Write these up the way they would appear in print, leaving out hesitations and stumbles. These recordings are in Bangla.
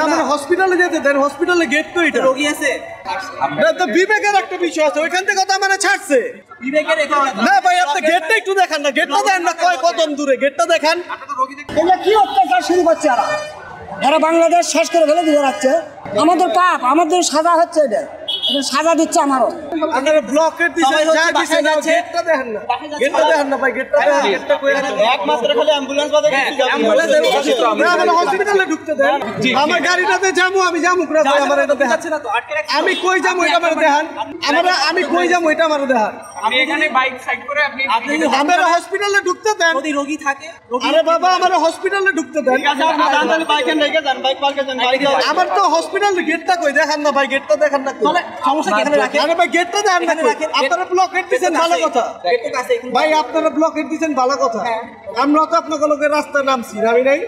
আমার হসপিটালে যেতে দেন, হসপিটালে গেট তো এটা রোগী আছে, এটা তো বিবেকের একটা বিষয় আছে, ওইখান থেকে কথা মানে ছাড়ছে বিবেকের না ভাই। আপনি গেটটা একটু দেখান না, গেটটা দেন না, কয় কদম দূরে গেটটা দেখান। এটা কি অত্যাচার শুরু করছে এরা বাংলাদেশ শেষ করে ফেলে দিয়ে যাচ্ছে। আমাদের পাপ, আমাদের সাজা হচ্ছে, এটা সাজা দিচ্ছে আমারও। আপনারা ব্লকেট দিছেন, যা দিছেন, গেটটা দেখেন না, গেটটা দেখেন না ভাই, গেটটা দেখেন, গেটটা কই আছে? একমাত্র খালি অ্যাম্বুলেন্স বাদে অ্যাম্বুলেন্স না, আমার হসপিটালে ঢুকতে দেন, আমার গাড়িটাতে যাবো, আমি যাবো না ভাই, আমার এটা দেখাচ্ছে না তো, আমি কই যাবো এটা আমারে দেখান, আমি কই যাবো এটা আমারে দেখান। আমি এখানে বাইক সাইড করে আপনি আমার হসপিটালে ঢুকতে দেন। যদি রোগী থাকে, আরে বাবা, আমার হসপিটালে ঢুকতে দেন। বাইকেন রেখে যান, বাইক পার্কে যান, আমার তো হসপিটালে গেটটা কই দেখান না ভাই, গেটটা দেখান না। সমস্যা কি এখানে রাখেন? আরে ভাই গেটটা দেখান না, আপনারা ব্লকেট দিছেন, ভালো কথা ভাই, আপনারা ব্লকেট দিছেন, ভালো কথা। আমরা তো আপনাদের লোকের রাস্তায় নামছি, আমি নাই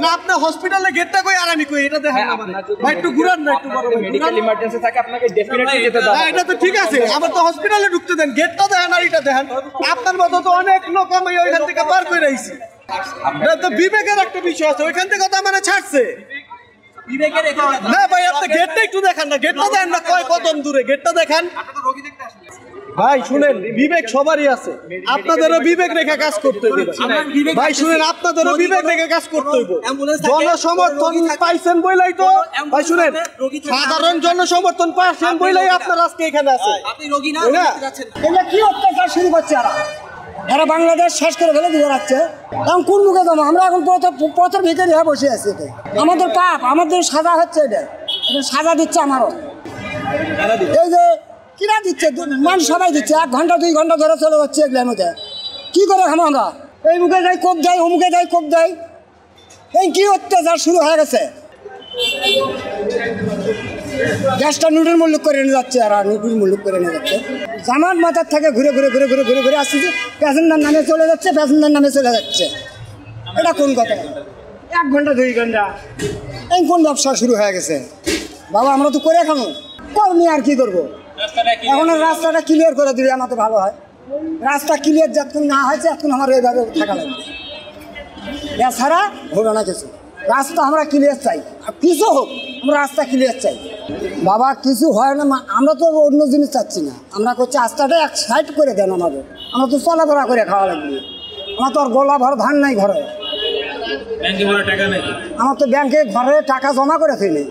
না, আপনার হসপিটালে গেটটা কই আর আমি কই এটা দেখেন না ভাই, একটু ঘুরান না, একটু বড় মেডিকেল ইমার্জেন্সি থাকে আপনাকে ডেফিনেটলি যেতে দাও। এটা তো ঠিক আছে, আমার তো হসপিটালে ঢুকতে দেন, গেটটা দেখেন আর এটা দেখেন। আপনার মতো তো অনেক লোক আমি ওইখান থেকে পার করে আইছি, এটা তো বিবেকের একটা বিষয় আছে, ওইখান থেকে কথা মানে ছাড়ছে বিবেকের না ভাই। আপনি গেটটা একটু দেখান না, গেটটা দেখেন না, কয় কদম দূরে গেটটা দেখান। ভাই শুনেন, বিবেক সবারই আছে, আপনাদেরও বিবেক রেখে কাজ করতে হইবে ভাই। শুনেন, আপনাদেরও বিবেক রেখে কাজ করতে হইবে। জনসমর্থন পাইছেন বইলাই তো ভাই, শুনেন, সাধারণ জনসমর্থন পাইছেন বইলাই আপনার আজকে এখানে আছে। আপনি রোগী না, যাচ্ছেন এটা কি অত্যাচার শুরু করছে এরা বাংলাদেশ শেষ করে ফেলে দিয়ে যাচ্ছে। এখন কোন মুখে যাবো আমরা? এখন পথের ভিতরে বসে আছি, এটা আমাদের পাপ, আমাদের সাজা হচ্ছে, এটা সাজা দিচ্ছে আমারও। এই যে কিরা দিচ্ছে, মানুষ সবাই দিচ্ছে, 1 ঘন্টা 2 ঘন্টা ধরে চলে যাচ্ছে এগুলোর মধ্যে। কি করে খাবো আমরা? এই মুখে যাই কোপ দেয়, অমুকে যাই কোপ দেয়, এই কি অত্যাচার শুরু হয়ে গেছে। গ্যাসটা নুডুল মুল্লুক করে নিয়ে যাচ্ছে, আর নুডুল মুল্লুক করে নিয়ে যাচ্ছে। জামাত মাথার থেকে ঘুরে ঘুরে ঘুরে ঘুরে ঘুরে ঘুরে আসছে, প্যাসেঞ্জার নামে চলে যাচ্ছে, প্যাসেঞ্জার নামে চলে যাচ্ছে। এটা কোন কথা? 1 ঘন্টা 2 ঘন্টা এই কোন ব্যবসা শুরু হয়ে গেছে বাবা? আমরা তো করে খাবো, কর্মী আর কি করবো? এখন রাস্তাটা ক্লিয়ার করে দিলে আমার তো ভালো হয়। রাস্তা ক্লিয়ার যতক্ষণ না হয়েছে এখন আমার এইভাবে থাকা লাগবে, এছাড়া হবে না কিছু। রাস্তা আমরা ক্লিয়ার চাই, কিছু হোক, আমরা রাস্তা ক্লিয়ার চাই বাবা। কিছু হয় না, আমরা তো অন্য জিনিস চাচ্ছি না, আমরা করছি রাস্তাটা এক সাইড করে দেন আমাদের। আমরা তো চলাফেরা করে খাওয়া লাগবে, আমার তো আর গোলা ভর ধান নাই ঘরে, আমার তো ব্যাংকে ঘরে টাকা জমা করে ফেলি।